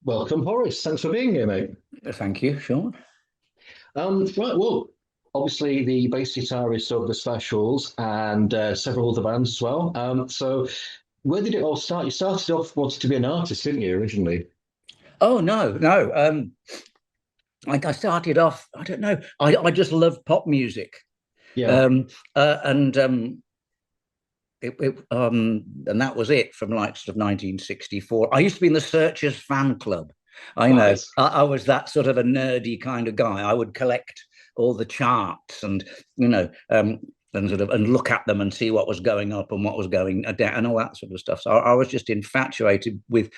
Welcome, Horace. Thanks for being here, mate. Thank you, Sean. Right, well, obviously the bass guitarist of the Specials and several other bands as well. So where did it all start? You started off wanting to be an artist, didn't you, originally? Oh no, no. I started off. I don't know. I just loved pop music, Yeah. and that was it from like sort of 1964. I used to be in the Searchers fan club. I know. Right. I was that sort of a nerdy kind of guy. I would collect all the charts and sort of and look at them and see what was going up and what was going down and all that sort of stuff. So I was just infatuated with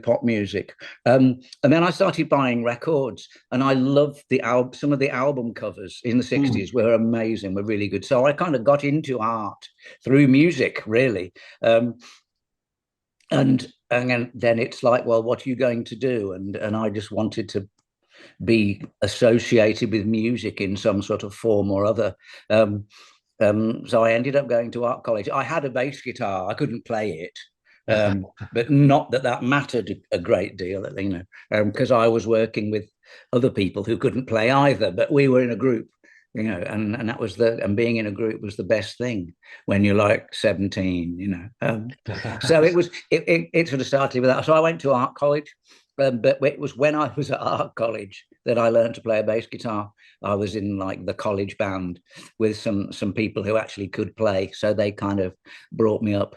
pop music. And then I started buying records, and I loved the album. Some of the album covers in the Mm. '60s were amazing, were really good. So I kind of got into art through music, really. And then it's like, well, what are you going to do? And I just wanted to be associated with music in some sort of form or other. So I ended up going to art college. I had a bass guitar. I couldn't play it, but not that that mattered a great deal, because I was working with other people who couldn't play either. But we were in a group, and that was and being in a group was the best thing when you're like 17. So it sort of started with that. So I went to art college, but it was when I was at art college that I learned to play a bass guitar. I was in like the college band with some people who actually could play, so they kind of brought me up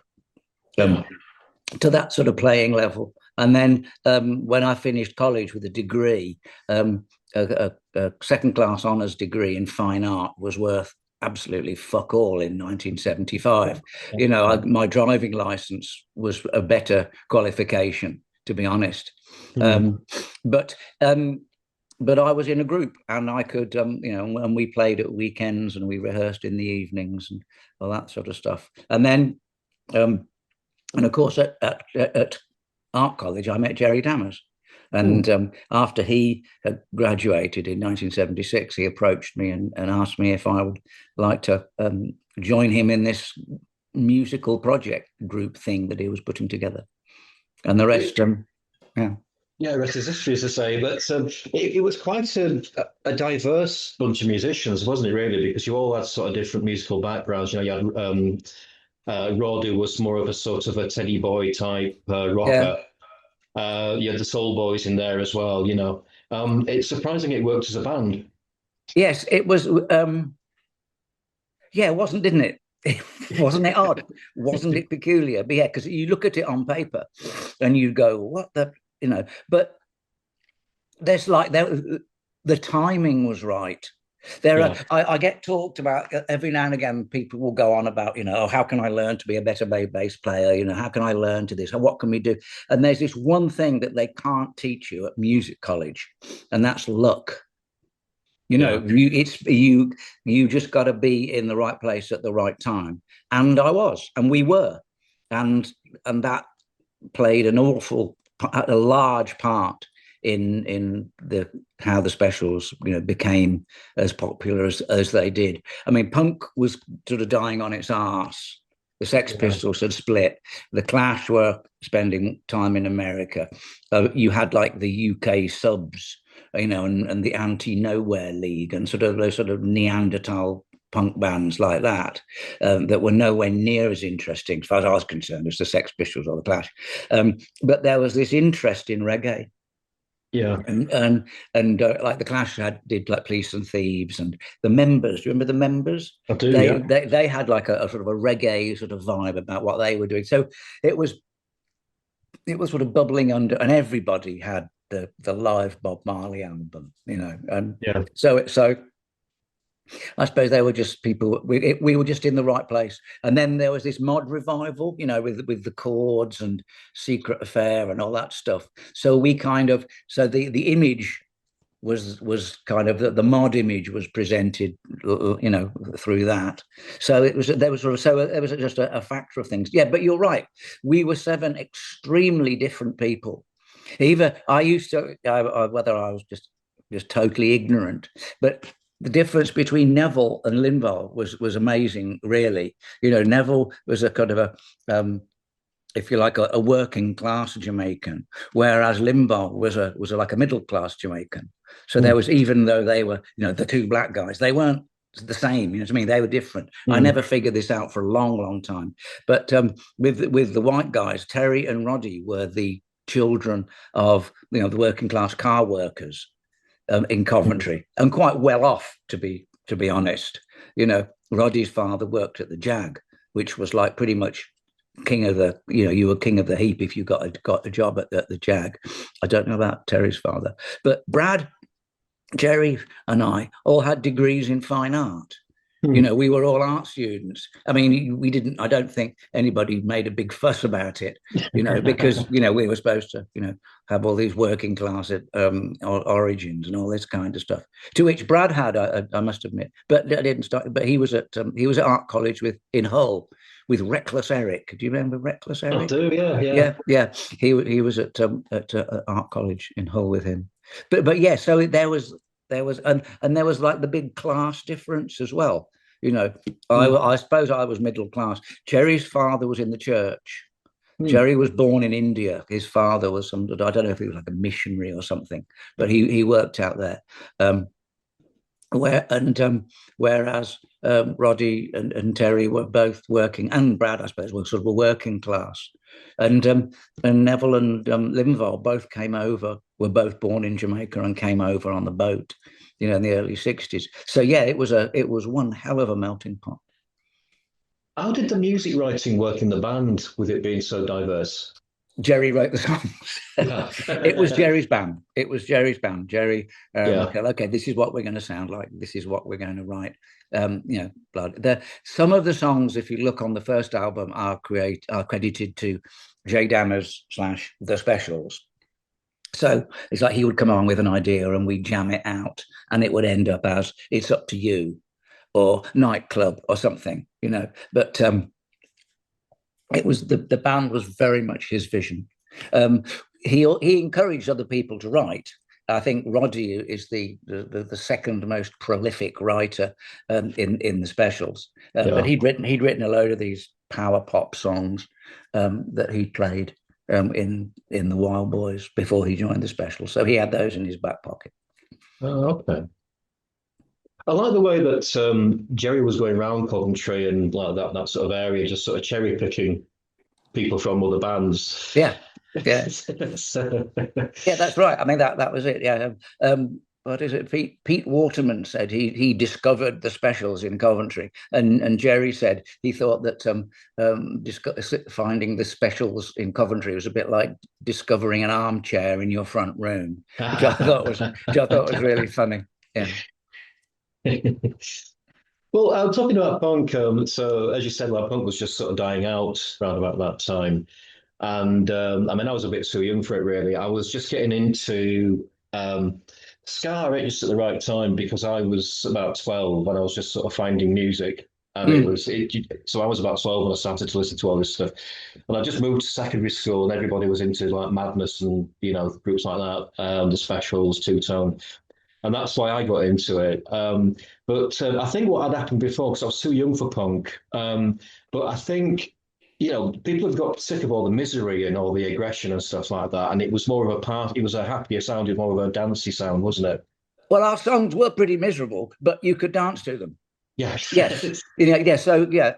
Yeah. to that sort of playing level. And then when I finished college with a degree, a second class honours degree in fine art was worth absolutely fuck all in 1975. My driving license was a better qualification, to be honest. Mm. Um, but but I was in a group, and I could, and we played at weekends and we rehearsed in the evenings and all that sort of stuff. And then, and of course, at art college, I met Jerry Dammers. Mm. And after he had graduated in 1976, he approached me and asked me if I would like to join him in this musical project group thing that he was putting together. And the rest, yeah. Yeah, rest is history, as to say. But it was quite a diverse bunch of musicians, wasn't it, really? Because you all had sort of different musical backgrounds. You had Rod, who was more of a sort of a Teddy Boy type Yeah. rocker. You had the Soul Boys in there as well. It's surprising it worked as a band. Yes, it was. Yeah, it wasn't, didn't it? Wasn't it odd? Wasn't it peculiar? But yeah, because you look at it on paper and you go, what but there's like the timing was right. Yeah, I get talked about every now and again. People will go on about, oh, how can I learn to be a better bass player? How can I learn to this? What can we do? And there's this one thing that they can't teach you at music college, and that's luck. yeah, You just got to be in the right place at the right time, and I was, and we were, and that played a large part in the how the Specials became as popular as they did. I mean, punk was sort of dying on its arse. The Sex yeah, Pistols had split. The Clash were spending time in America. You had like the UK subs, and the Anti Nowhere League, and sort of those sort of Neanderthal punk bands like that, that were nowhere near as interesting, as far as I was concerned, as the Sex Pistols or the Clash. But there was this interest in reggae, yeah. and like the Clash did like Police and Thieves, and the Members. Do you remember the Members? I do. They Yeah, they they had like a sort of a reggae sort of vibe about what they were doing. So it was it was sort of bubbling under, and everybody had the live Bob Marley album, and yeah. so I suppose they were just people. We were just in the right place. And then there was this mod revival, with the chords and Secret Affair and all that stuff. So we kind of the image was kind of the mod image was presented, through that. So there was sort of so it was just a factor of things. Yeah, but you're right. We were seven extremely different people. Either I used to, whether I was just totally ignorant, but the difference between Neville and Linval was amazing, really. Neville was a kind of a if you like, a working class Jamaican, whereas Limbaugh was like a middle class Jamaican. So there was, even though they were, the two black guys, they weren't the same. You know what I mean? They were different. I never figured this out for a long, long time. But with the white guys, Terry and Roddy were the children of the working class car workers in Coventry, and quite well off, to be honest. Roddy's father worked at the Jag, which was like pretty much king of the, you were king of the heap if you got a job at the Jag. I don't know about Terry's father, but Brad, Jerry, and I all had degrees in fine art. We were all art students. I mean, we didn't, I don't think anybody made a big fuss about it, because, we were supposed to, have all these working class origins and all this kind of stuff, to which Brad had, I must admit, but I didn't start, but he was at art college in Hull with Reckless Eric. Do you remember Reckless Eric? I do, yeah. He was at art college in Hull with him. But yeah, so there was and there was like the big class difference as well. I suppose I was middle class. Jerry's father was in the church. Jerry was born in India. His father was I don't know if he was like a missionary or something, but he worked out there. Whereas Roddy and Terry were both working, and Brad, I suppose, were sort of a working class. And Neville and Linval both were both born in Jamaica and came over on the boat, in the early 60s. So yeah, it was one hell of a melting pot. How did the music writing work in the band with it being so diverse? Jerry wrote the songs. It was Jerry's band. Jerry said, okay, this is what we're going to sound like. This is what we're going to write. Some of the songs, if you look on the first album, are credited to Jay Dammers / The Specials. So it's like he would come on with an idea and we'd jam it out, and it would end up as It's Up to You or Nightclub or something, But it was the band was very much his vision. He encouraged other people to write. I think Roddy is the second most prolific writer in the Specials. But he'd written a load of these power pop songs that he played in the Wild Boys before he joined the Specials. So he had those in his back pocket. Oh, okay. I like the way that Jerry was going around Coventry and like that sort of area, just sort of cherry picking people from other bands. Yeah. Yeah, that's right. I mean, that was it. Yeah. What is it? Pete Waterman said he discovered the Specials in Coventry, and Jerry said he thought that finding the Specials in Coventry was a bit like discovering an armchair in your front room, which I thought was really funny. Yeah. Well, talking about punk, so as you said, punk was just sort of dying out around about that time. And I mean, I was a bit too young for it, really. I was just getting into ska right just at the right time because I was about 12 and I was just sort of finding music. And so I was about 12 when I started to listen to all this stuff. And I just moved to secondary school and everybody was into like Madness and, groups like that, the Specials, Two Tone. And that's why I got into it. But I think what had happened before, because I was too young for punk, but I think, people have got sick of all the misery and all the aggression and stuff like that. And it was more of a part, it was a happier sound, it was more of a dancey sound, wasn't it? Well, our songs were pretty miserable, but you could dance to them. Yes. Yes. Yeah. So yeah.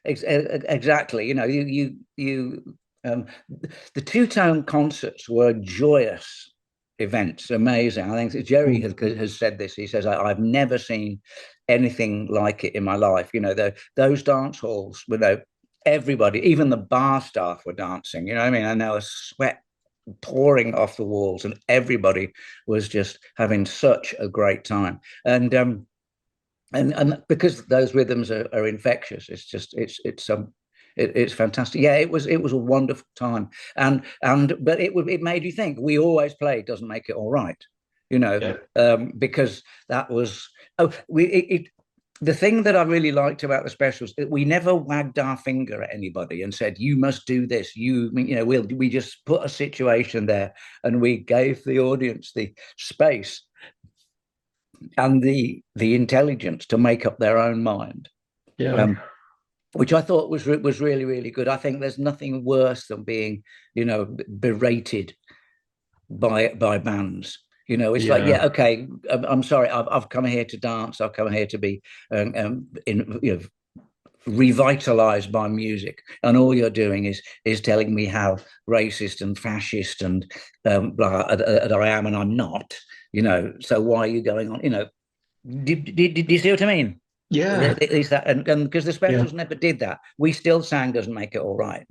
Exactly. The two-tone concerts were joyous events, amazing. I think Jerry has said this. He says, I've never seen anything like it in my life. Those dance halls, everybody, even the bar staff were dancing, what I mean? And there was sweat pouring off the walls and everybody was just having such a great time. And because those rhythms are infectious, it's fantastic. Yeah, it was a wonderful time, but it made you think. We always play doesn't make it all right, because that was the thing that I really liked about the Specials, that we never wagged our finger at anybody and said, you must do this. We just put a situation there and we gave the audience the space and the intelligence to make up their own mind. Yeah. which I thought was really, really good. I think there's nothing worse than being, berated by bands. It's like, Yeah. yeah, okay, I'm sorry, I've come here to dance. I've come here to be revitalized by music, and all you're doing is telling me how racist and fascist and blah that I am, and I'm not. So why are you going on? Do you see what I mean? Yeah. Is that and because the Yeah. specials never did that, we still sang doesn't make it all right,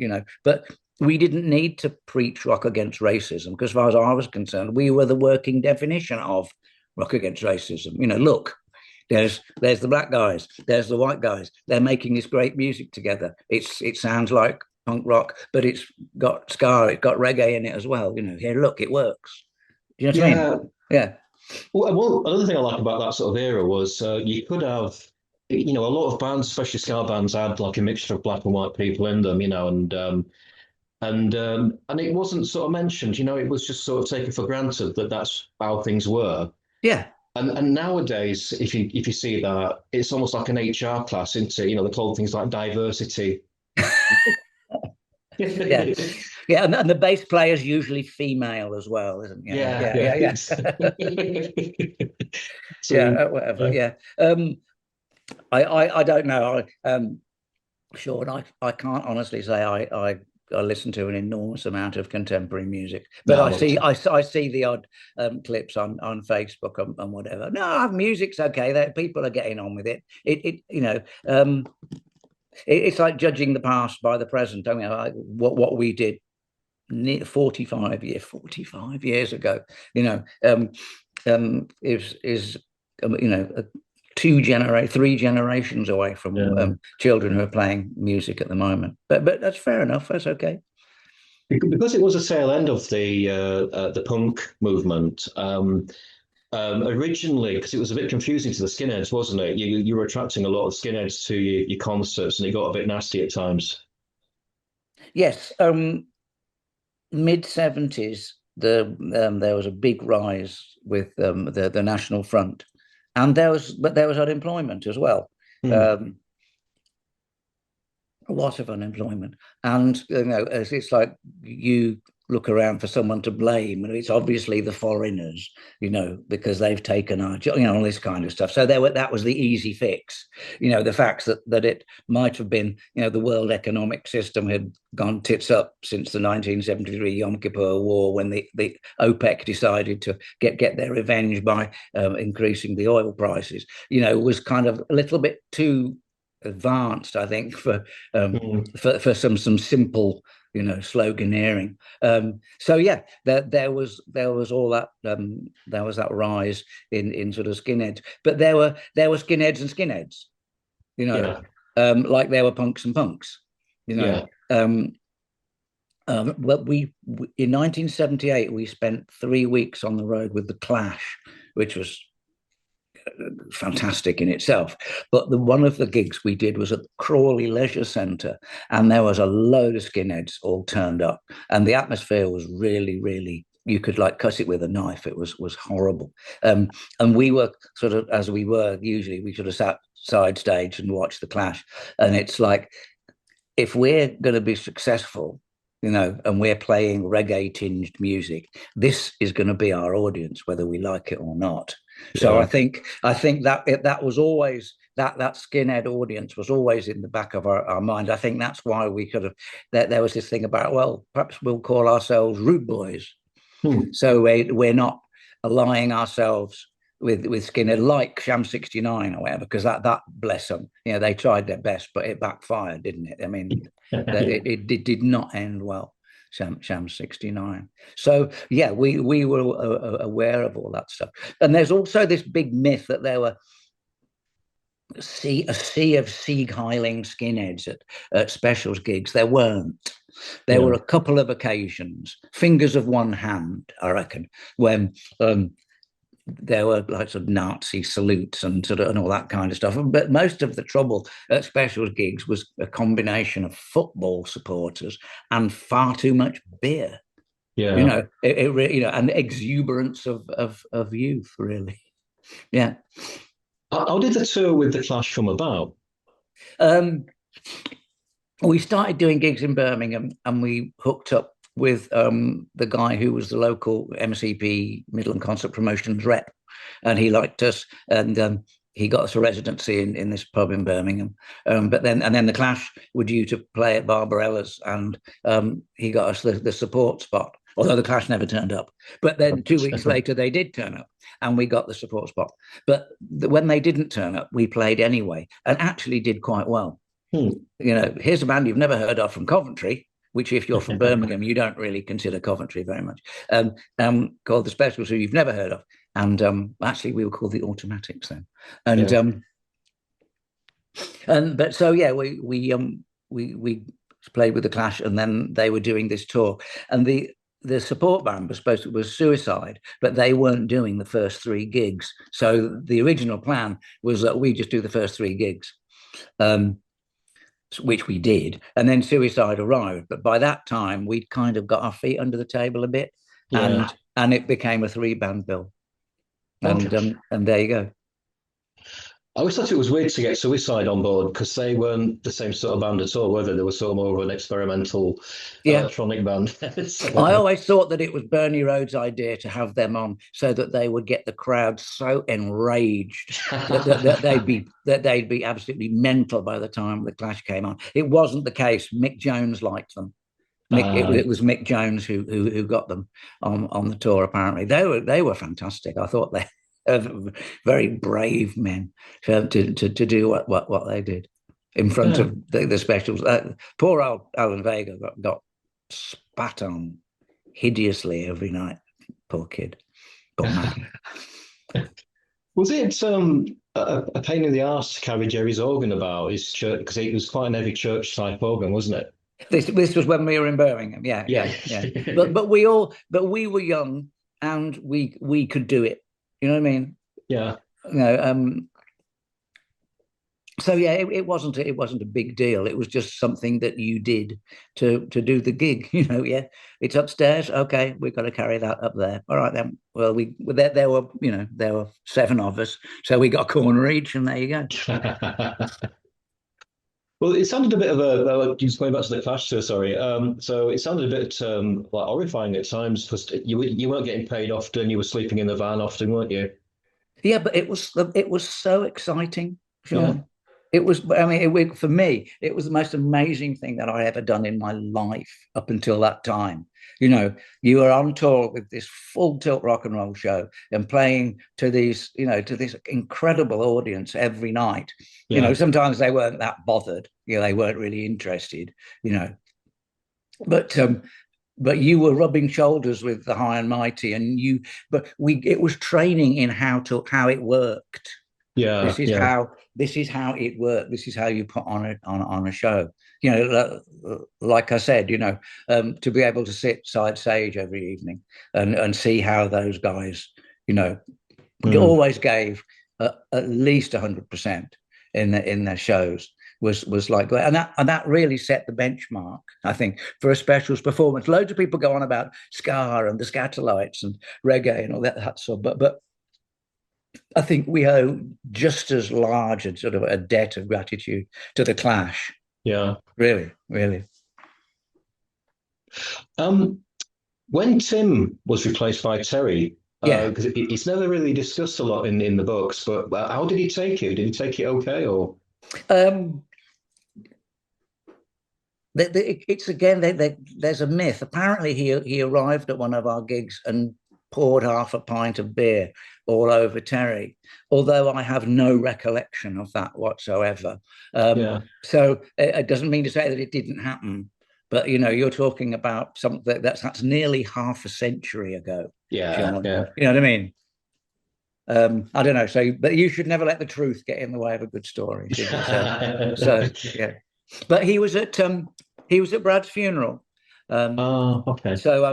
but we didn't need to preach rock against racism because, as far as I was concerned, we were the working definition of rock against racism. Look, there's the black guys, there's the white guys. They're making this great music together. It sounds like punk rock, but it's got ska, it's got reggae in it as well. Here, look, it works. Do you know what I mean? Yeah. Yeah. Well, another thing I like about that sort of era was you could have, a lot of bands, especially ska bands, had like a mixture of black and white people in them, and it wasn't sort of mentioned, it was just sort of taken for granted that that's how things were. Yeah. And nowadays, if you see that, it's almost like an HR class, isn't it? They call things like diversity. Yeah. Yeah, and the bass player is usually female as well, isn't it? Yeah, Yeah, yeah. yeah, yeah. Yeah, So whatever. Yeah. I don't know. Sean, I can't honestly say I listen to an enormous amount of contemporary music, but I no, see I see the odd clips on Facebook and whatever. No, music's okay. That people are getting on with it. It's like judging the past by the present. I mean, what we did 45 years ago, is three generations away from yeah. children who are playing music at the moment. But that's fair enough. That's okay. Because it was a tail end of the punk movement. Originally, because it was a bit confusing to the skinheads, wasn't it? You were attracting a lot of skinheads to your concerts, and it got a bit nasty at times. Yes, mid 70s, there was a big rise with the National Front, and there was unemployment as well. Hmm. Um, a lot of unemployment, and it's like you look around for someone to blame, and it's obviously the foreigners, because they've taken our job, all this kind of stuff. So that was the easy fix. The facts that it might have been, the world economic system had gone tits up since the 1973 Yom Kippur War, when the OPEC decided to get their revenge by increasing the oil prices. Was kind of a little bit too advanced, I think, for some simple, sloganeering. So yeah, there was all that there was that rise in sort of skinheads, but there were skinheads and skinheads, Yeah, like there were punks and punks, you know. yeah. Well, we in 1978 we spent 3 weeks on the road with the Clash, which was fantastic in itself. But one of the gigs we did was at the Crawley Leisure Centre, and there was a load of skinheads all turned up, and the atmosphere was really, really. You could like cut it with a knife. It was horrible. And we were sort of, as we were usually, we sort of sat side stage and watched the Clash. And it's like, if we're going to be successful, and we're playing reggae tinged music, this is going to be our audience, whether we like it or not. So Yeah. I think that was always that skinhead audience was always in the back of our mind. I think that's why we could have. There was this thing about, well, perhaps we'll call ourselves Rude Boys. Hmm. So we're not allying ourselves with Skinner like Sham 69 or whatever, because that bless them, they tried their best, but it backfired, didn't it? I mean, it did not end well. Sham 69. So yeah, we were aware of all that stuff. And there's also this big myth that there were a sea of Sieg Heiling skinheads at specials gigs. There weren't. There Yeah. were a couple of occasions, fingers of one hand, I reckon, when there were like sort of Nazi salutes and all that kind of stuff. But most of the trouble at specials gigs was a combination of football supporters and far too much beer. Yeah. And exuberance of youth, really. Yeah. How did the tour with the Clash come about? Um, We started doing gigs in Birmingham, and we hooked up with the guy who was the local MCP Midland Concert Promotions rep, and he liked us, and he got us a residency in this pub in Birmingham. But then the Clash were due to play at Barbarella's, and he got us the support spot. Although the Clash never turned up, but then 2 weeks later they did turn up, and we got the support spot. But when they didn't turn up, we played anyway, and actually did quite well. Hmm. Here's a band you've never heard of from Coventry, which if you're from Birmingham, you don't really consider Coventry very much, called the Specials, who you've never heard of. And actually, we were called the Automatics then. And but so yeah, we played with the Clash, and then they were doing this tour, and the support band was Suicide, but they weren't doing the first 3 gigs. So the original plan was that we just do the first 3 gigs. Which we did, and then Suicide arrived. But by that time, we'd kind of got our feet under the table a bit, and it became a 3-band bill. And there you go. I always thought it was weird to get Suicide on board because they weren't the same sort of band at all, whether they were sort of more of an experimental electronic band. So, I always thought that it was Bernie Rhodes' idea to have them on so that they would get the crowd so enraged that they'd be absolutely mental by the time the Clash came on. It wasn't the case. Mick Jones liked them. It was Mick Jones who got them on the tour. Apparently, they were fantastic. I thought they very brave men to do what they did in front of the Specials. Poor old Alan Vega got spat on hideously every night. Poor kid. Poor man. Was it a pain in the arse to carry Jerry's organ about his church? Because it was quite an heavy church type organ, wasn't it? This was when we were in Birmingham. Yeah. But we were young, and we could do it. You know what I mean? Yeah. So yeah, it wasn't a big deal. It was just something that you did to do the gig. Yeah, it's upstairs. Okay, we've got to carry that up there. All right then. Well, there were 7 of us, so we got a corner each, and there you go. Well, it sounded a bit of just going back to the Clash, sorry. So it sounded a bit like horrifying at times because you weren't getting paid often. You were sleeping in the van often, weren't you? Yeah, but it was so exciting, Sean. Yeah. It was. I mean, for me, it was the most amazing thing that I ever done in my life up until that time. You were on tour with this full tilt rock and roll show and playing to these, to this incredible audience every night. Yeah. Sometimes they weren't that bothered. They weren't really interested. But you were rubbing shoulders with the high and mighty, and it was training in how it worked. Yeah. This is how it worked. This is how you put on a show. Like I said, to be able to sit side stage every evening and see how those guys, always gave at least 100% in their shows was like, and that really set the benchmark, I think, for a Specials performance. Loads of people go on about ska and the Scatolites and reggae and all that sort, but I think we owe just as large a sort of a debt of gratitude to the Clash. Yeah, really. When Tim was replaced by Terry, because it's never really discussed a lot in the books, but how did he take it? Did he take it okay, or? It's again, there's a myth. Apparently, he arrived at one of our gigs and poured half a pint of beer all over Terry, although I have no recollection of that whatsoever. So it doesn't mean to say that it didn't happen, but you're talking about something that's nearly half a century ago. Yeah. You know what I mean? I don't know. So, but you should never let the truth get in the way of a good story. So yeah. But he was at Brad's funeral. Okay. So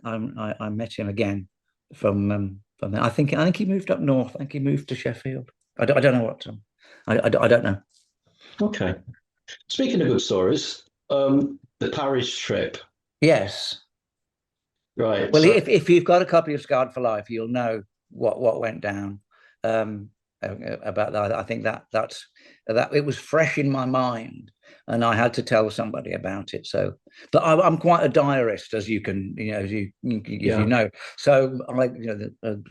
I met him again from there. I think he moved up north. I think he moved to Sheffield. I don't know what. I don't know. Okay. Speaking of good stories, the Paris trip. Yes. Right. Well, if you've got a copy of Scarred for Life, you'll know what went down about that. I think that it was fresh in my mind and I had to tell somebody about it. So, but I'm quite a diarist, as you can, as you know. So I like,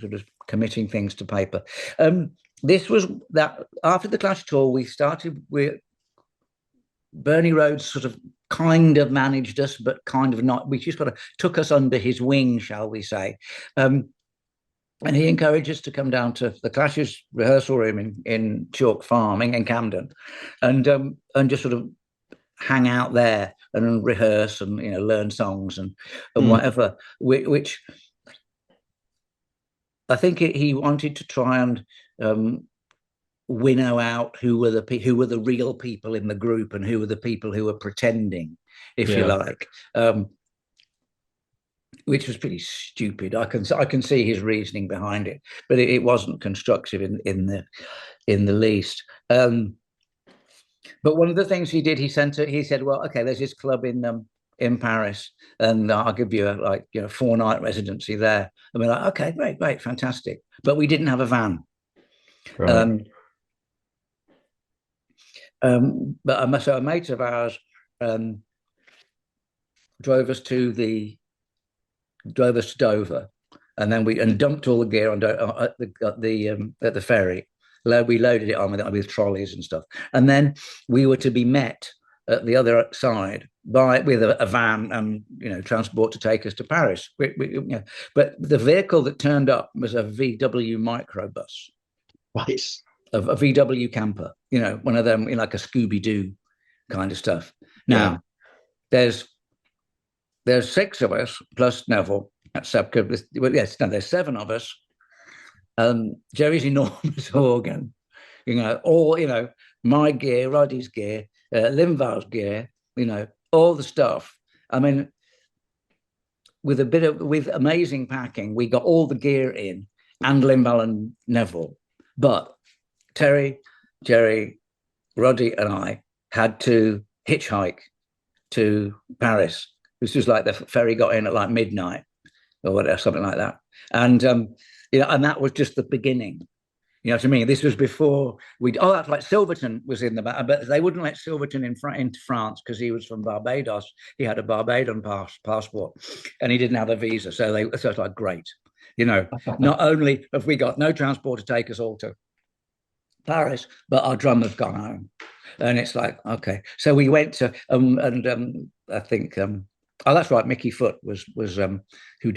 sort of committing things to paper. This was that after the Clash tour, we started with Bernie Rhodes sort of kind of managed us, but kind of not. We just kind of took us under his wing, shall we say. And he encouraged us to come down to the Clash's rehearsal room in Chalk Farm in Camden, and just sort of hang out there and rehearse and learn songs and whatever. Which I think he wanted to try and winnow out who were the real people in the group and who were the people who were pretending, if you like. Which was pretty stupid. I can see his reasoning behind it, but it wasn't constructive in the least. But one of the things he did, he said, well, okay, there's this club in Paris, and I'll give you a 4-night residency there. And we're like, okay, great, fantastic. But we didn't have a van. Right. But so a mate of ours drove us to Dover, and then we dumped all the gear on at the ferry. We loaded it on with trolleys and stuff, and then we were to be met at the other side with a van and transport to take us to Paris. But the vehicle that turned up was a VW microbus, Right. a VW camper, one of them, like a Scooby-Doo kind of stuff. Now, there's 6 of us plus Neville. There's 7 of us. Jerry's enormous organ, all my gear, Roddy's gear, Linval's gear, all the stuff. I mean, with amazing packing, we got all the gear in, and Linval and Neville. But Terry, Jerry, Roddy, and I had to hitchhike to Paris. This was like the ferry got in at like midnight or whatever, something like that. And and that was just the beginning. You know what I mean? This was before that's like Silverton was in the back, but they wouldn't let Silverton into France because he was from Barbados. He had a Barbadian passport, and he didn't have a visa. So it's like, great. Not only have we got no transport to take us all to Paris, but our drummer's gone home. And it's like, okay. So we went to I think that's right. Mickey Foote was who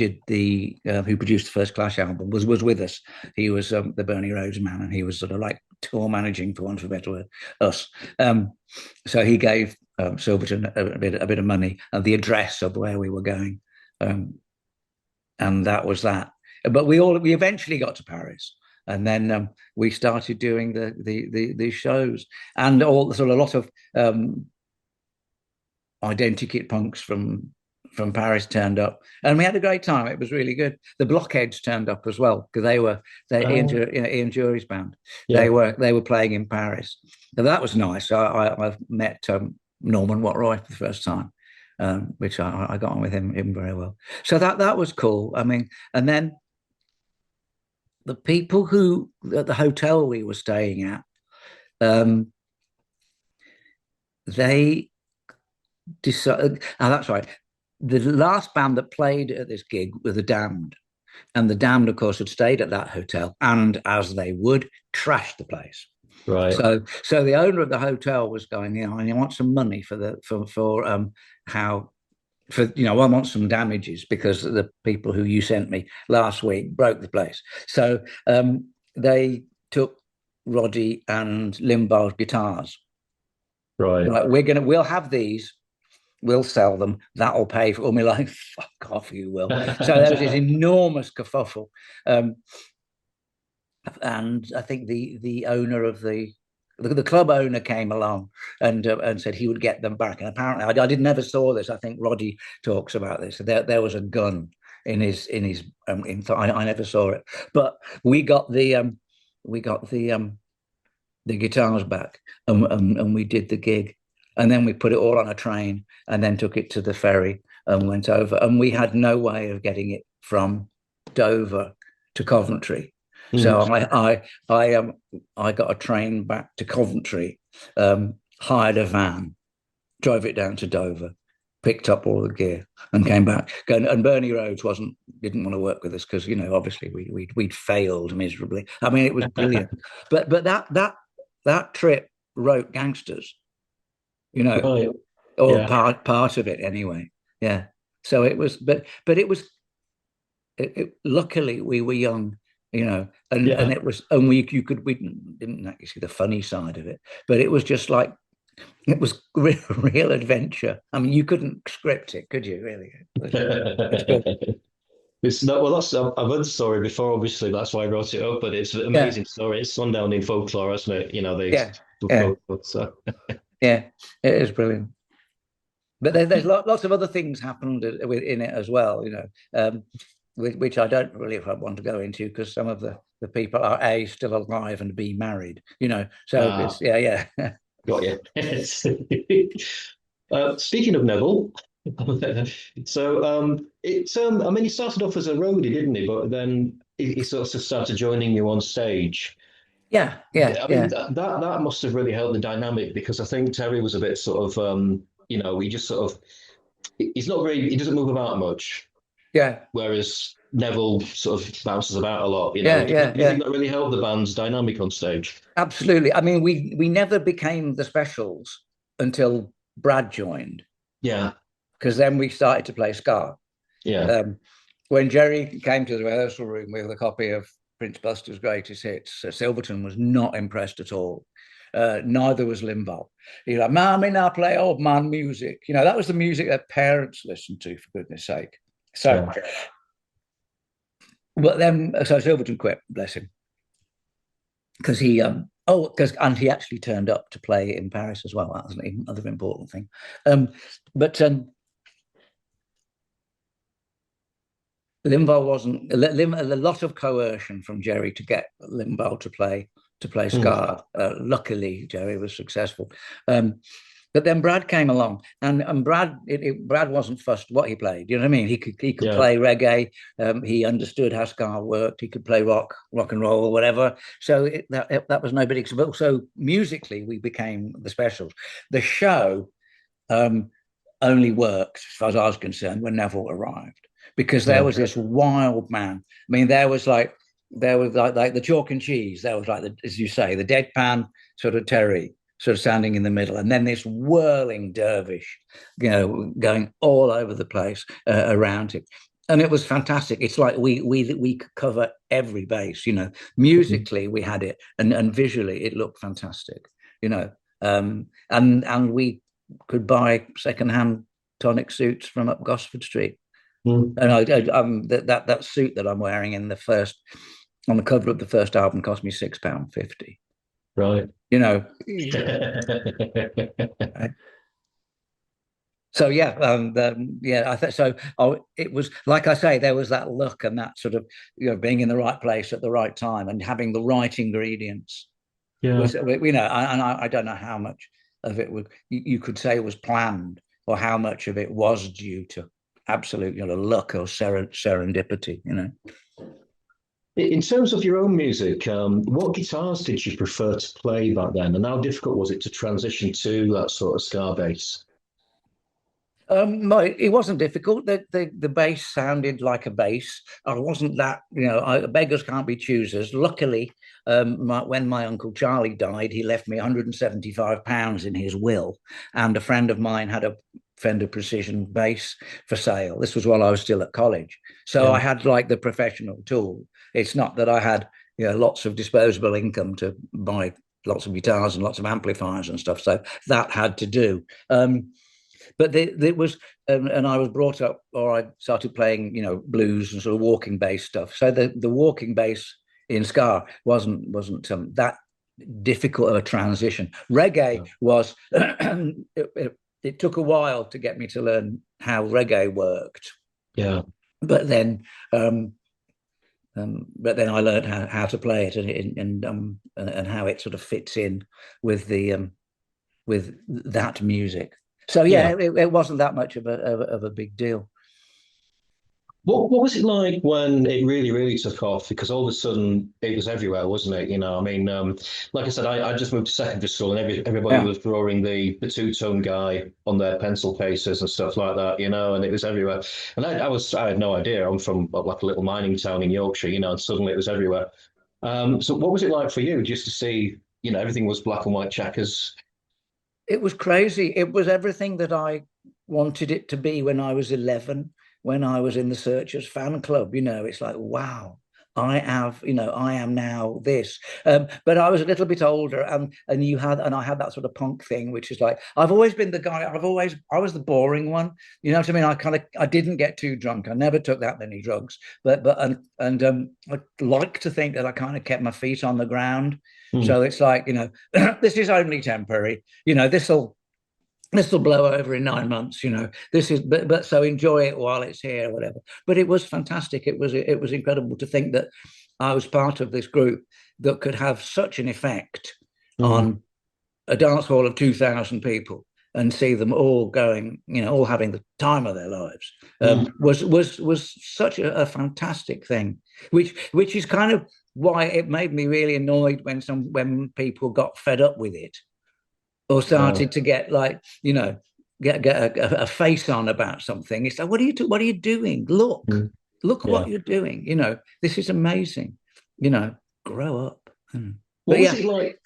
produced the first Clash album was with us. He was the Bernie Rhodes man, and he was sort of like tour managing, for want of a better word, us. So he gave Silverton a bit of money and the address of where we were going, and that was that. But we eventually got to Paris. And then we started doing the shows, and a lot of identikit punks from Paris turned up, and we had a great time. It was really good. The Blockheads turned up as well because Ian Jury's band. Yeah. They were playing in Paris, so that was nice. I met Norman Watroy for the first time, which I got on with him very well. So that was cool. I mean, and then the people who at the hotel we were staying at, they decided. Oh, that's right. The last band that played at this gig were the Damned, and the Damned, of course, had stayed at that hotel, and as they would, trashed the place. Right. So the owner of the hotel was going, I want some money I want some damages because the people who you sent me last week broke the place. So they took Roddy and Linval's guitars. Right. Like, we'll have these, we'll sell them, that'll pay for it. And we're like, fuck off, you will. So there was this enormous kerfuffle. And I think the owner of the club owner came along and said he would get them back. And apparently, I never saw this. I think Roddy talks about this. There was a gun in his. I never saw it, but we got the guitars back, and we did the gig, and then we put it all on a train, and then took it to the ferry and went over. And we had no way of getting it from Dover to Coventry. So I got a train back to Coventry, hired a van, drove it down to Dover, picked up all the gear, and came back. And Bernie Rhodes didn't want to work with us because obviously we'd failed miserably. I mean, it was brilliant, but that trip wrote Gangsters, Right. or Yeah. part of it anyway. Yeah. So it was, but it was. Luckily, we were young, and Yeah. it was, and we didn't actually see the funny side of it, but it was just like it was real adventure. I mean, you couldn't script it, could you? Really, it's good. It's not well. I've heard the story before. Obviously, that's why I wrote it up. But it's an Yeah, amazing story. It's gone down in folklore, hasn't it? They yeah, yeah, folklore. So yeah. It is brilliant. But there's lots of other things happened in it as well. Which I don't really want to go into because some of the people are A, still alive, and B, married. So ah, it's yeah. got you. Speaking of Neville, so it's I mean, he started off as a roadie, didn't he? But then he sort of started joining you on stage. Yeah, yeah, I mean, yeah, that must have really helped the dynamic because I think Terry was a bit sort of he just sort of he doesn't move about much, yeah, whereas Neville sort of bounces about a lot. yeah, Do yeah, you yeah. think that really helped the band's dynamic on stage? Absolutely. I mean, we never became the Specials until Brad joined, Yeah, because then we started to play ska. yeah, Um, when Jerry came to the rehearsal room with a copy of Prince Buster's Greatest Hits, Silverton was not impressed at all. Neither was Limbaugh. He's like, "Mommy, now play old man music." That was the music that parents listened to, for goodness sake. So, yeah. but then, so Silverton quit, bless him, because and he actually turned up to play in Paris as well. That was another important thing. But Limbaugh wasn't a lot of coercion from Jerry to get Limbaugh to play Mm. ska. Luckily, Jerry was successful. But then Brad came along, and Brad wasn't fussed what he played. You know what I mean? He could Yeah. play reggae. He understood how ska worked. He could play rock and roll, or whatever. So that was no big deal. So musically, we became the Specials. The show um, only worked, as far as I was concerned, when Neville arrived, because there Yeah. was this wild man. I mean, there was like the chalk and cheese. There was like as you say, the deadpan sort of Terry, sort of standing in the middle, and then this whirling dervish, going all over the place around him. And it was fantastic. It's like we could cover every base. Musically we had it, and visually it looked fantastic. And we could buy secondhand tonic suits from up Gosford Street. Mm. And that suit that I'm wearing on the cover of the first album cost me £6.50. Right. You know, so yeah, yeah. I think so. It was like I say, there was that look and that sort of being in the right place at the right time and having the right ingredients. Yeah. And I don't know how much of it would you could say was planned, or how much of it was due to absolute luck or serendipity. In terms of your own music, what guitars did you prefer to play back then, and how difficult was it to transition to that sort of ska bass? It wasn't difficult. The bass sounded like a bass. I wasn't that, beggars can't be choosers. Luckily, when my uncle Charlie died, he left me £175 in his will, and a friend of mine had a Fender Precision bass for sale. This was while I was still at college, so Yeah. I had like the professional tool. It's not that I had lots of disposable income to buy lots of guitars and lots of amplifiers and stuff. So that had to do. But there was, and I was brought up, or I started playing, blues and sort of walking bass stuff. So the walking bass in ska wasn't that difficult of a transition. Reggae was, it took a while to get me to learn how reggae worked, Yeah. but then. But then I learned how to play it, and how it sort of fits in with with that music. So yeah, Yeah. it wasn't that much of a big deal. What was it like when it really, really took off? Because all of a sudden it was everywhere, wasn't it? I mean, like I said, I just moved to secondary school and everybody Yeah. was drawing the two-tone guy on their pencil cases and stuff like that, and it was everywhere. And I had no idea. I'm from like a little mining town in Yorkshire, and suddenly it was everywhere. So what was it like for you just to see, everything was black and white checkers? It was crazy. It was everything that I wanted it to be when I was 11, when I was in the Searchers fan club. It's like, wow, I am now this. But I was a little bit older, and I had that sort of punk thing, which is like, I've always been the guy, I was the boring one. You know what I mean? I didn't get too drunk. I never took that many drugs, but I like to think that I kind of kept my feet on the ground. Hmm. So it's like, this is only temporary. This will blow over in 9 months. This is, but so enjoy it while it's here, or whatever. But it was fantastic. It was incredible to think that I was part of this group that could have such an effect Hmm. on a dance hall of 2,000 people and see them all going, all having the time of their lives. Hmm. Was such a fantastic thing, which is kind of why it made me really annoyed when people got fed up with it or Yeah. started to get like, get a face on about something. It's like, what are you doing? Hmm. Look Yeah. what you're doing. This is amazing. You know, grow up. What But was yeah, it like?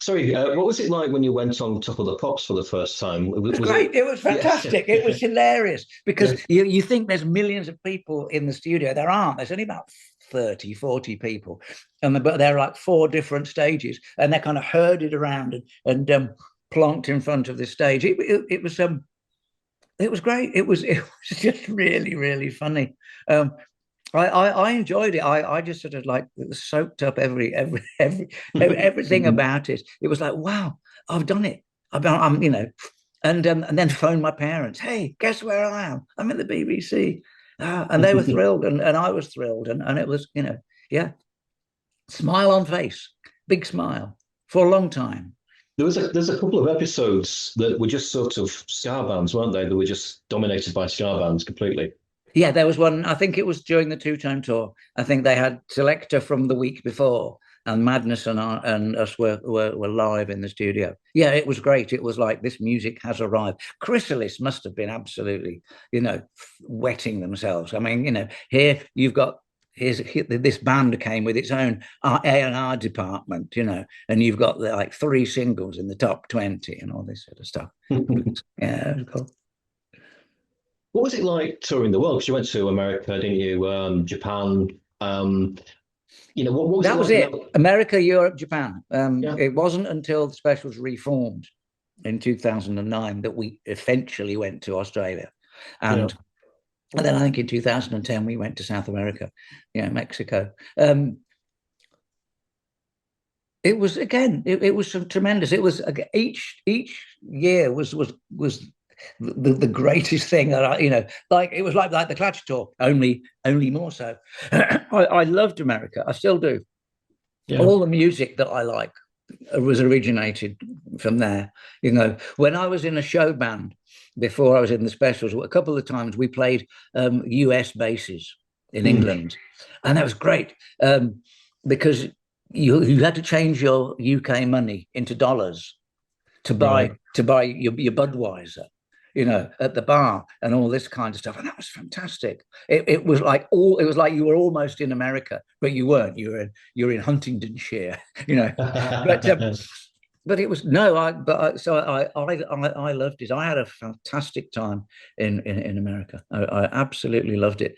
Sorry, what was it like when you went on Top of the Pops for the first time? it was Was it? great. It was Yeah, fantastic. It was hilarious yeah. because you think there's millions of people in the studio. There aren't. There's only about 30, 40 people. But they're like four different stages and they're kind of herded around and plonked in front of the stage. It was great. It was just really, really funny. I enjoyed it. I just sort of like soaked up everything about it. It was like, wow, I've done it. And then phoned my parents. Hey, guess where I am? I'm at the BBC. And they were thrilled, and I was thrilled, and it was, yeah, smile on face, big smile for a long time. There's a couple of episodes that were just sort of ska bands, weren't they? That were just dominated by ska bands completely. Yeah, there was one. I think it was during the two-tone tour. I think they had Selector from the week before, and Madness and us were live in the studio. Yeah, it was great. It was like this music has arrived. Chrysalis must have been absolutely, wetting themselves. I mean, here you've got this band came with its own A&R department, and you've got like 3 singles in the top 20 and all this sort of stuff. Yeah, it was cool. What was it like touring the world? Because you went to America, didn't you? Japan. What was it That was like? it. America, Europe, Japan. Yeah, It wasn't until the specials reformed in 2009 that we eventually went to Australia. yeah. And, and then I think in 2010 we went to South America, Mexico. It was again, it was tremendous. It was each year was the greatest thing that like it was like the Clutch tour, only more so. I loved America. I still do. Yeah. All the music that I like was originated from there. When I was in a show band before I was in the specials, a couple of times we played US bases in Mm. England, and that was great because you had to change your UK money into dollars to Right. buy your Budweiser, at the bar and all this kind of stuff. And that was fantastic. It was like you were almost in America, but you weren't. You're in Huntingdonshire, But but it was no, I but I, so I loved it. I had a fantastic time in America. I absolutely loved it.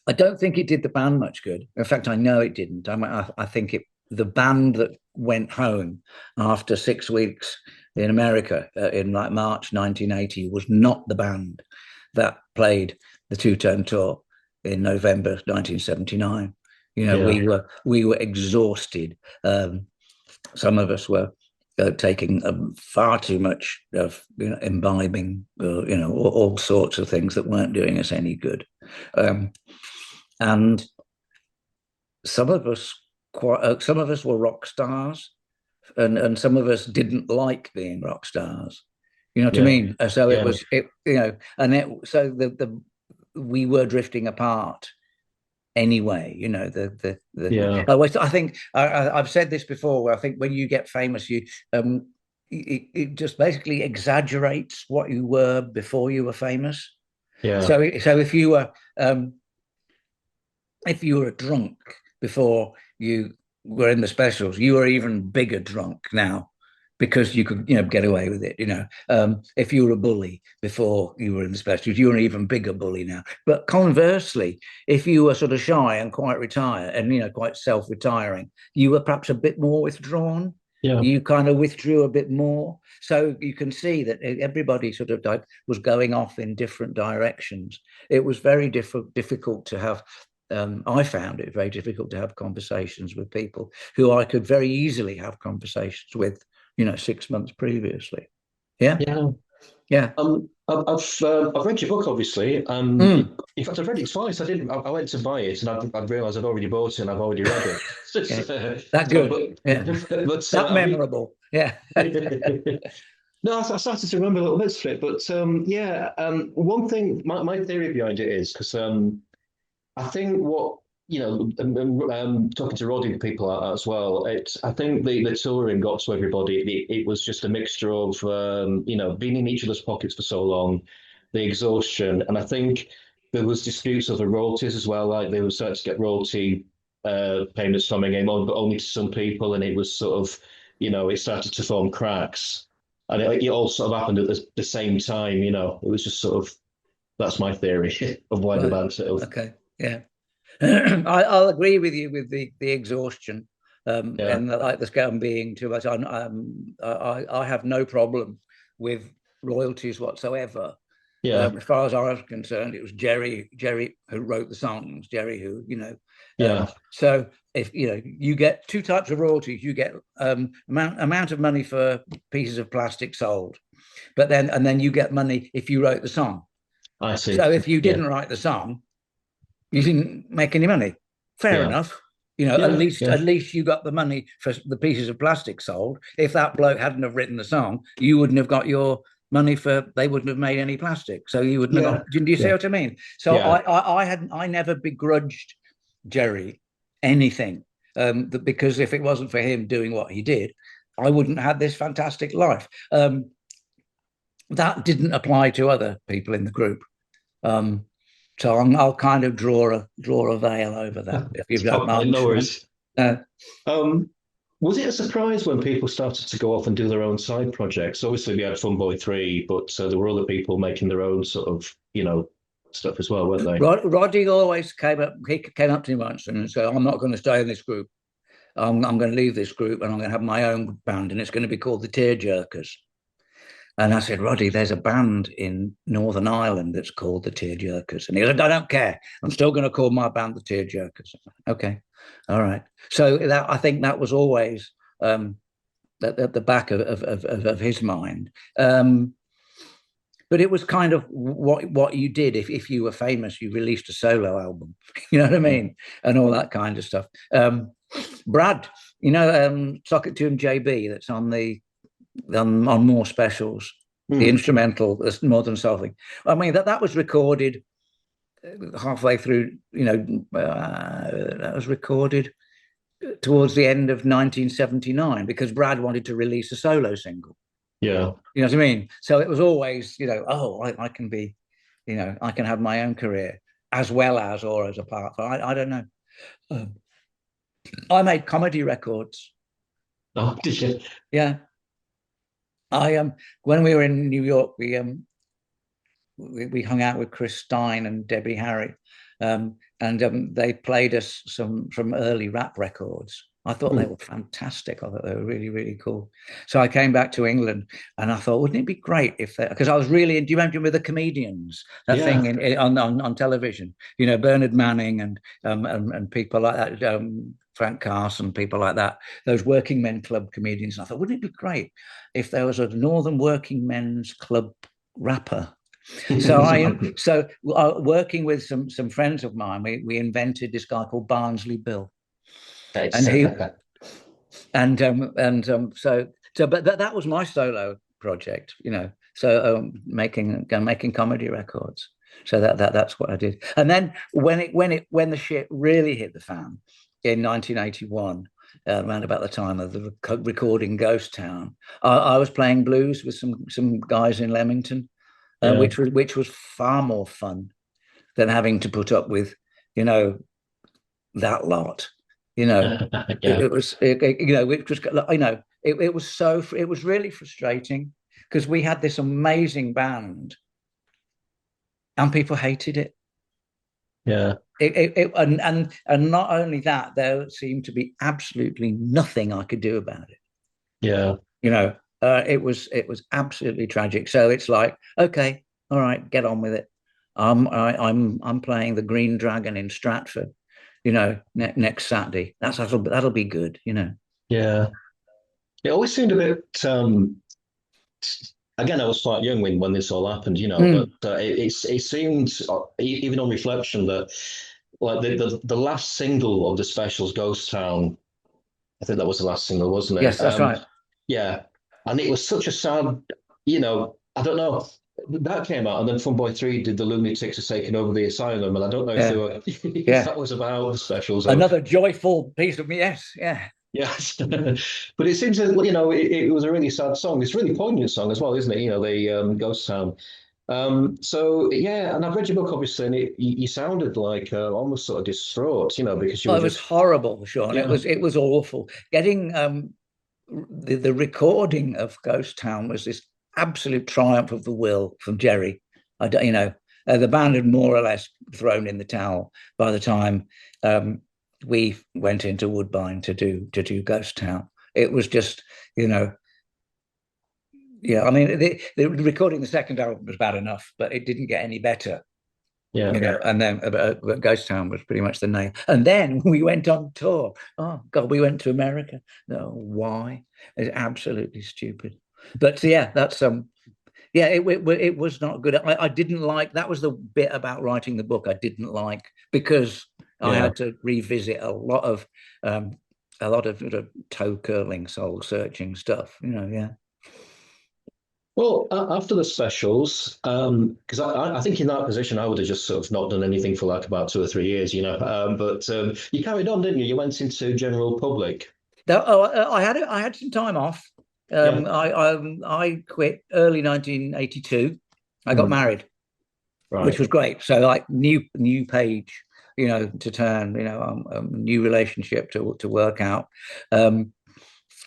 I don't think it did the band much good. In fact, I know it didn't. I think the band that went home after 6 weeks in America in like March 1980 was not the band that played the two-tone tour in November 1979. Yeah. We were exhausted. Some of us were taking far too much of imbibing, all sorts of things that weren't doing us any good. And some of us were rock stars, and some of us didn't like being rock stars. You know what I Yeah. mean? So it Yeah. was it, and the we were drifting apart anyway. Yeah. I think I've said this before. Where I think when you get famous, it just basically exaggerates what you were before you were famous. Yeah. So if you were a drunk before you were in the specials, you were even bigger drunk now because you could, get away with it. If you were a bully before you were in the specials, you're an even bigger bully now. But conversely, if you were sort of shy and quite retired and quite self-retiring, you were perhaps a bit more withdrawn. Yeah. You kind of withdrew a bit more, so you can see that everybody sort of was going off in different directions. It was very difficult to have I found it very difficult to have conversations with people who I could very easily have conversations with, 6 months previously. Yeah, Yeah. yeah. I've read your book, obviously. Mm, In fact, I've read it twice. I didn't. I went to buy it, and I've realised I'd already bought it, and I've already read it. yeah, so, that good. Yeah, that I read. memorable. Yeah. No, I started to remember little bits of it, but yeah. One thing, my theory behind it is because I think what talking to Roddy people as well. I think the touring got to everybody. It was just a mixture of being in each other's pockets for so long, the exhaustion, and I think there was disputes over royalties as well. Like they were starting to get royalty payments coming in, but only to some people, and it was sort of it started to form cracks, and it all sort of happened at the same time. It was just sort of that's my theory of why the Right. band sort of Okay. Yeah. I'll agree with you with the exhaustion, yeah. and like the scam being too much. I have no problem with royalties whatsoever. Yeah, As far as I was concerned, it was Jerry who wrote the songs. Jerry who, yeah, so if you get two types of royalties, you get amount of money for pieces of plastic sold, but then you get money if you wrote the song. I see. So if you Yeah, didn't write the song, you didn't make any money. Fair yeah, enough. At yeah, least yeah, at least you got the money for the pieces of plastic sold. If that bloke hadn't have written the song, you wouldn't have got your money for. They wouldn't have made any plastic, so you wouldn't have yeah, got. Do you see yeah, what I mean? So yeah, I never begrudged Jerry anything, because if it wasn't for him doing what he did, I wouldn't have this fantastic life. That didn't apply to other people in the group. Um, so I'll kind of draw a veil over that, if you it's don't fine. mind. No worries. Uh, Um, was it a surprise when people started to go off and do their own side projects? Obviously, we had Fun Boy 3, but there were other people making their own sort of, stuff as well, weren't they? Roddy always came up. He came up to me once and said, "I'm not going to stay in this group. I'm going to leave this group and I'm going to have my own band, and it's going to be called the Tearjerkers." And I said, "Roddy, there's a band in Northern Ireland that's called the Tearjerkers." And he said, "I don't care. I'm still going to call my band the Tearjerkers." Okay, all right. So I think that was always at the back of his mind. But it was kind of what you did. If you were famous, you released a solo album. You know what I mean, and all that kind of stuff. Brad, Socket Tune JB, that's on more specials. The Hmm. instrumental, this Modern Soul thing. I mean that was recorded halfway through. That was recorded towards the end of 1979 because Brad wanted to release a solo single. Yeah, You know what I mean? So it was always, oh, I can be, I can have my own career as well as or as a part. I don't know. Um, I made comedy records. oh, did you? Yeah, I when we were in New York, we hung out with Chris Stein and Debbie Harry, and they played us some early rap records. I thought they Hmm. were fantastic. I thought they were really, really cool. So I came back to England and I thought, wouldn't it be great if because I was really, do you remember with the comedians, that thing Yeah, on television, Bernard Manning and people like that, Frank Carson, people like that, those working men club comedians. And I thought, wouldn't it be great if there was a Northern Working Men's Club rapper? Working with some friends of mine, we invented this guy called Barnsley Bill, and it's he and so but that was my solo project, so making comedy records. So that's what I did. And then when the shit really hit the fan in 1981, around about the time of the recording Ghost Town, I was playing blues with some guys in Leamington, Yeah. which was far more fun than having to put up with, that lot. Yeah. It was, it was really frustrating because we had this amazing band and people hated it. Yeah. And not only that, there seemed to be absolutely nothing I could do about it. Yeah. It was absolutely tragic. So it's like, okay, all right, get on with it. I'm playing the Green Dragon in Stratford, next Saturday. That'll be good. Yeah. It always seemed a bit. Again, I was quite young when this all happened, but it seemed, even on reflection, that like the last single of the specials, Ghost Town, I think that was the last single, wasn't Yes, it? that's right. Yeah, and it was such a sad, I don't know. That came out, and then Funboy 3 did the Lunatics Are Taking Over the Asylum, and I don't know if they Yeah, were if yeah. that was about the specials or Another joyful piece of me. Yes, yeah. yes, but it seems that it was a really sad song. It's a really poignant song as well, isn't it? The Ghost Town. So yeah, and I've read your book obviously, and you sounded like almost sort of distraught, because you Oh, were it was just horrible, Sean. It yeah, was awful. Getting the recording of Ghost Town was this absolute triumph of the will from Jerry. I don't, the band had more or less thrown in the towel by the time we went into Woodbine to do Ghost Town. It was just, yeah. I mean, the recording the second album was bad enough, but it didn't get any better. yeah. And then Ghost Town was pretty much the name. And then we went on tour. Oh God, we went to America. No, why? It's absolutely stupid. But yeah, that's yeah, it was not good. I didn't like that was the bit about writing the book I didn't like because I Yeah. had to revisit a lot of sort of toe curling, soul searching stuff. Yeah. Well, after the specials, because I think in that position I would have just sort of not done anything for like about 2 or 3 years, but you carried on, didn't you? You went into general public. I had some time off. Yeah. I quit early 1982. I got Mm. married, which Right. was great. So like new page, to turn, new relationship to work out.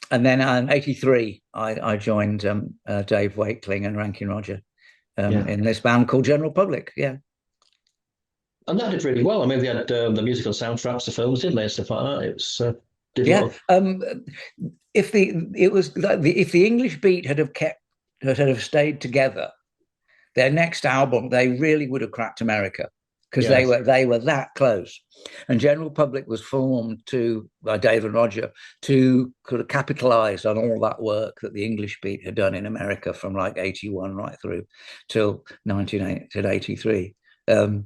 And then in '83, I joined Dave Wakeling and Rankin Roger Yeah. in this band called General Public. Yeah. And that did really well. I mean, they had the musical soundtracks to films, didn't they, and stuff like that. It was did a lot Yeah. of If the English beat had have stayed together, their next album, they really would have cracked America because yeah, they were that close. And General Public was formed by Dave and Roger to kind of capitalize on all that work that the English beat had done in America from like 81 right through till 1983. And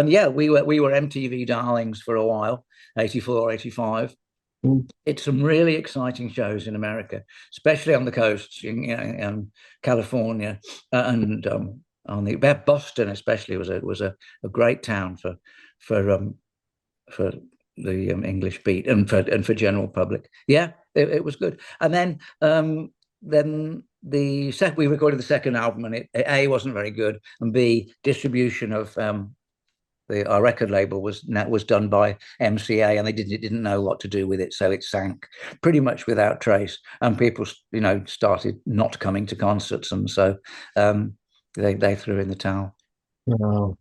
yeah, we were MTV darlings for a while, 84, 85. mm, It's some really exciting shows in America, especially on the coasts, in California and on the Boston, especially was a great town for the English beat and for general public. Yeah, it was good. And then we recorded the second album, and it A wasn't very good, and B distribution of our record label was done by MCA, and they didn't know what to do with it, so it sank pretty much without trace. And people, started not coming to concerts, and so they threw in the towel. no.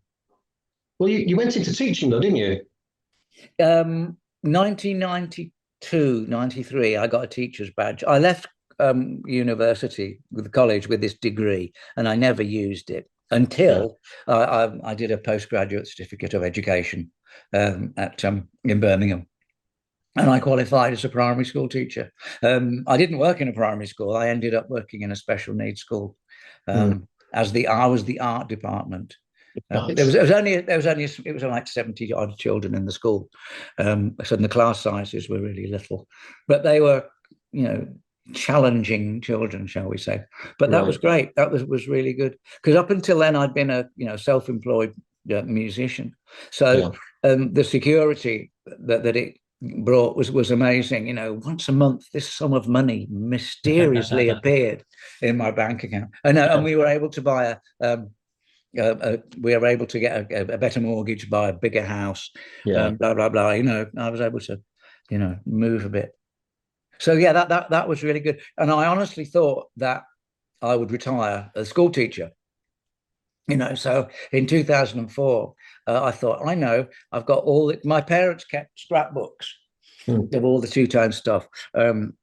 Well, you went into teaching though, didn't you? 1992, 93, I got a teacher's badge. I left university with the college with this degree, and I never used it Yeah. until I did a postgraduate certificate of education in Birmingham. And I qualified as a primary school teacher. I didn't work in a primary school. I ended up working in a special needs school. Mm. I was the art department. Nice. It was like 70 odd children in the school. So the class sizes were really little, but they were, challenging children, shall we say. But that was Right. great. That was really good, because up until then I'd been a self-employed musician. So Yeah. the security that it brought was amazing. Once a month this sum of money mysteriously appeared in my bank account, and we were able to buy we were able to get a better mortgage, buy a bigger house, Yeah. blah blah blah. I was able to move a bit. So yeah, that was really good. And I honestly thought that I would retire as a school teacher. So in 2004, I thought, I know, I've got my parents kept scrapbooks Mm. of all the two-tone stuff. And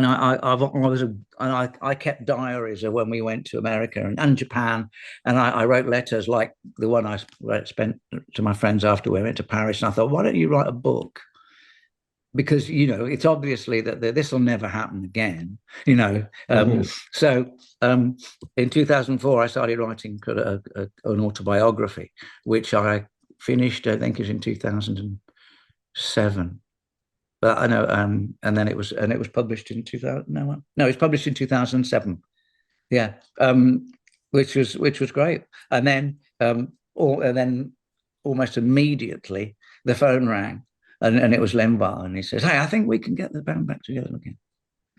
I kept diaries of when we went to America and Japan, and I wrote letters like the one I spent to my friends after we went to Paris. And I thought, why don't you write a book? Because it's obviously that this will never happen again. Mhm. So in 2004 I started writing an autobiography, which I finished, I think, is in 2007. But I know, and then it was published in 2000. No, it was published in 2007. Yeah, which was great. And then almost immediately the phone rang, and it was Lembar, and he says, "Hey, I think we can get the band back together again."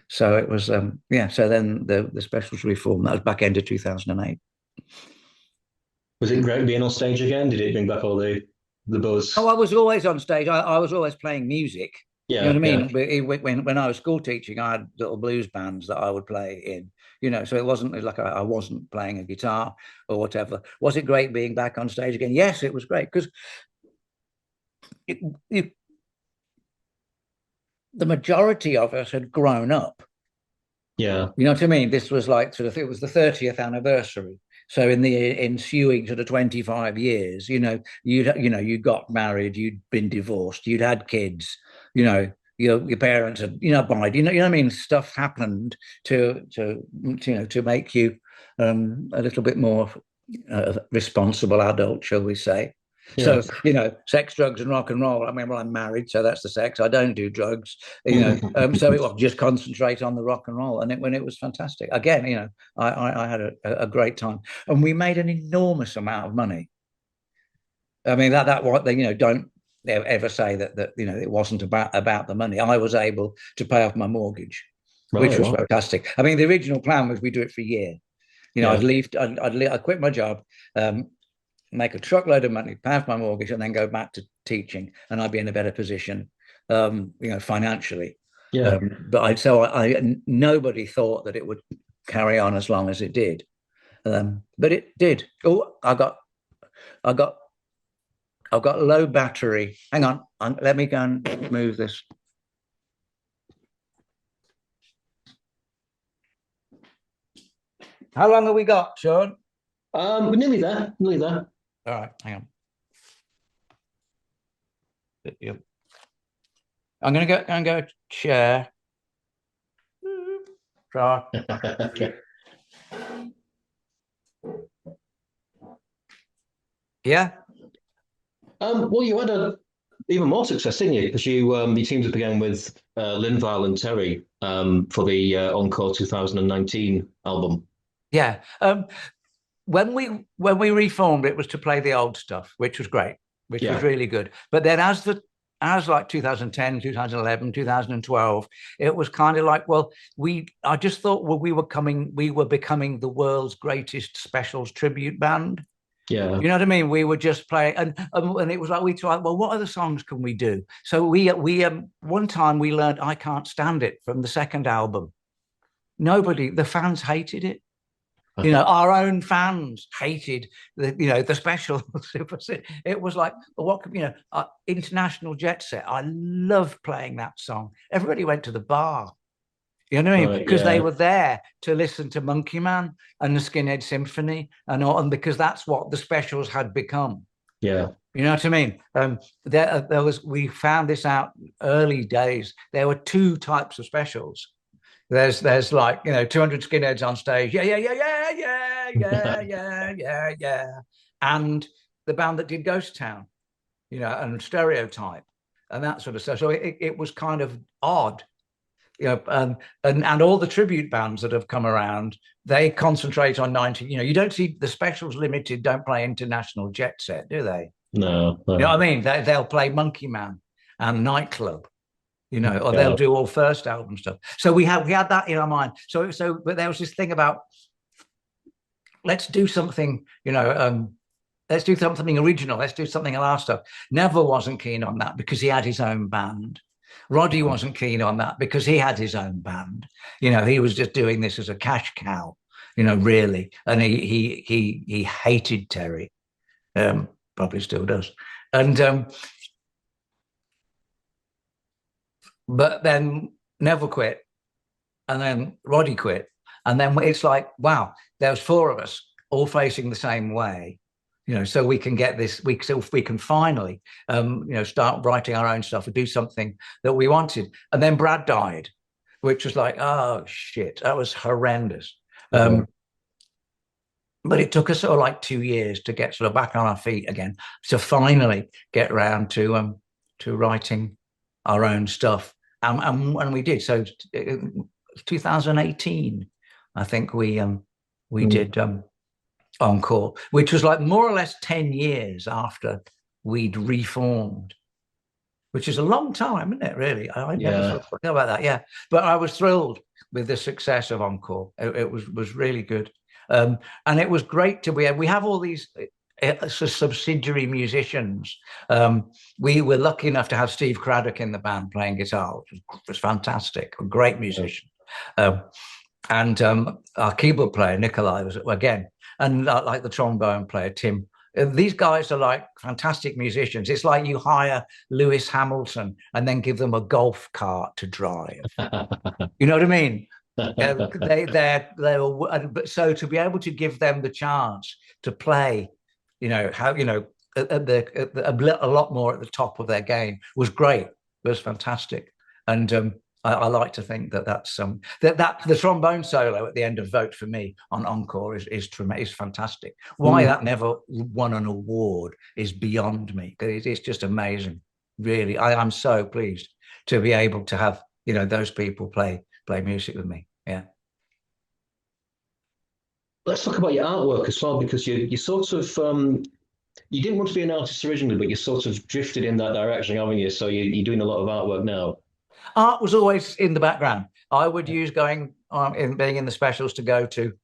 So it was, yeah. So then the specials reformed. That was back end of 2008. Was it great being on stage again? Did it bring back all the Oh, buzz? I was always on stage. I was always playing music. You know Yeah, what I yeah. mean? When I was school teaching, I had little blues bands that I would play in. So it wasn't like I wasn't playing a guitar or whatever. Was it great being back on stage again? Yes, it was great, because it, it, the majority of us had grown up. Yeah. You know what I mean? This was like it was the 30th anniversary. So in the ensuing sort of 25 years, you got married, you'd been divorced, you'd had kids, your parents had, died, what I mean? Stuff happened to make you a little bit more responsible adult, shall we say. Yeah. So, sex, drugs, and rock and roll. I mean, well, I'm married, so that's the sex. I don't do drugs, so it will just concentrate on the rock and roll. And when it was fantastic. Again, I had a great time. And we made an enormous amount of money. I mean, that what they, don't ever say that it wasn't about the money. I was able to pay off my mortgage, which Right. was Well, fantastic. I mean, the original plan was we do it for a year. yeah. I'd quit my job, make a truckload of money, pay off my mortgage, and then go back to teaching, and I'd be in a better position, financially. Yeah. Nobody thought that it would carry on as long as it did, but it did. Oh, I got I've got low battery. Hang on, let me go and move this. How long have we got, Sean? We're nearly there. Nearly there. All right, hang on. I'm gonna go chair. Try. Okay. Yeah. Well, you had even more success, didn't you? Because you teamed up again with Linval and Terry for the Encore 2019 album. Yeah. When we reformed, it was to play the old stuff, which was great, which was Yeah. really good. But then as like 2010, 2011, 2012, it was kind of like, well, I just thought, well, we were becoming the world's greatest specials tribute band. Yeah. You know what I mean? We were just playing, and it was like we tried. Well, what other songs can we do? So we one time we learned "I Can't Stand It" from the second album. The fans hated it. Our own fans hated the specials. It was like, what International Jet Set. I love playing that song. Everybody went to the bar. You know what I mean? Right. Because they Yeah. were there to listen to Monkey Man and the Skinhead Symphony and because that's what the specials had become. Yeah. You know what I mean? We found this out early days. There were two types of specials. There's like 200 skinheads on stage, yeah, and the band that did Ghost Town, and Stereotype, and that sort of stuff. So it was kind of odd and all the tribute bands that have come around, they concentrate on 90. You don't see the Specials Limited don't play International Jet Set, do they? No, You know no. what I mean? They'll play Monkey Man and Nightclub, or they'll Yeah. do all first album stuff. So we had that in our mind. But there was this thing about, let's do something, let's do something original. Let's do something of our stuff. Neville wasn't keen on that because he had his own band. Roddy wasn't keen on that because he had his own band. He was just doing this as a cash cow, really. And he hated Terry, probably still does. And but then Neville quit, and then Roddy quit, and then it's like, wow, there's four of us all facing the same way. So we can get this. We can finally, start writing our own stuff and do something that we wanted. And then Brad died, which was like, oh shit, that was horrendous. But it took us sort of like 2 years to get sort of back on our feet again, to finally get around to writing our own stuff, and we did. So 2018, I think we did. Encore, which was like more or less 10 years after we'd reformed, which is a long time, isn't it, really? I never sort of forgot about that. Yeah. But I was thrilled with the success of Encore. It was really good. And it was great to be, we have all these subsidiary musicians. We were lucky enough to have Steve Craddock in the band playing guitar, which was fantastic, a great musician. And our keyboard player, Nikolai, was, again, and like the trombone player, Tim. These guys are like fantastic musicians. It's like you hire Lewis Hamilton and then give them a golf cart to drive. You know what I mean? So to be able to give them the chance to play, a lot more at the top of their game was great. It was fantastic. And I like to think that's that the trombone solo at the end of Vote for Me on Encore is fantastic. Why that never won an award is beyond me. It's just amazing, really. I'm so pleased to be able to have those people play music with me. Yeah. Let's talk about your artwork as well, because you sort of you didn't want to be an artist originally, but you sort of drifted in that direction, haven't you? So you're doing a lot of artwork now. Art was always in the background. I would use being in the Specials to go to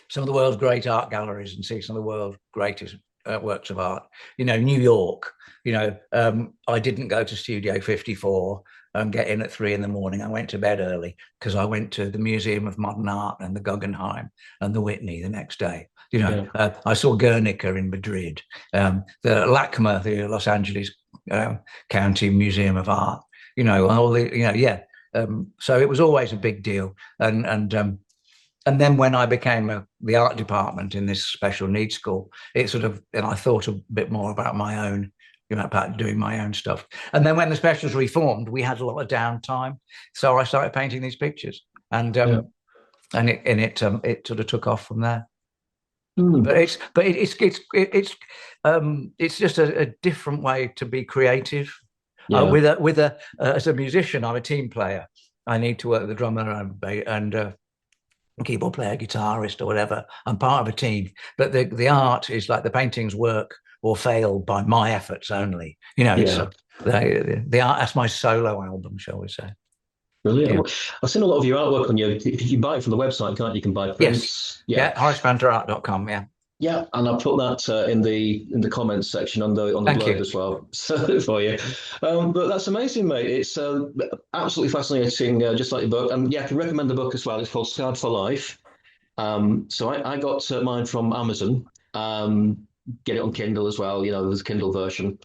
some of the world's great art galleries and see some of the world's greatest works of art. New York. I didn't go to Studio 54 and get in at 3 a.m. I went to bed early because I went to the Museum of Modern Art and the Guggenheim and the Whitney the next day. I saw Guernica in Madrid, the LACMA, the Los Angeles County Museum of Art. So it was always a big deal. And then when I became the art department in this special needs school, and I thought a bit more about my own, about doing my own stuff. And then when the Specials reformed, we had a lot of downtime, so I started painting these pictures, and it sort of took off from there. But it's just a different way to be creative. As a musician, I'm a team player. I need to work with the drummer and keyboard player, guitarist, or whatever. I'm part of a team. But the art is like the paintings work or fail by my efforts only. So the art, that's my solo album, shall we say. Brilliant. Yeah. I've seen a lot of your artwork on you. If you buy it from the website, can't you? You can buy prints. Yes. Yeah, HoracePanterArt.com. Yeah. Yeah, and I'll put that in the comments section on the blog as well for you. But that's amazing, mate. It's absolutely fascinating, just like your book. And yeah, I can recommend the book as well. It's called Scarred for Life. So I got mine from Amazon. Get it on Kindle as well. There's a Kindle version.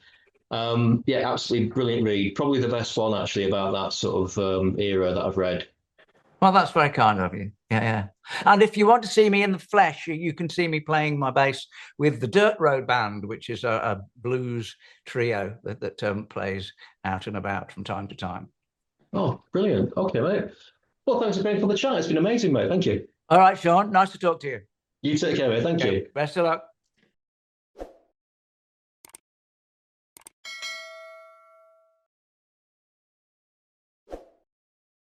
Yeah, absolutely brilliant read. Probably the best one actually about that sort of era that I've read. Well, that's very kind of you. Yeah. And if you want to see me in the flesh, you can see me playing my bass with the Dirt Road Band, which is a blues trio that plays out and about from time to time. Oh, brilliant. Okay, mate. Well, thanks again for the chat. It's been amazing, mate. Thank you. All right, Sean. Nice to talk to you. You take care, mate. Thank you. Best of luck.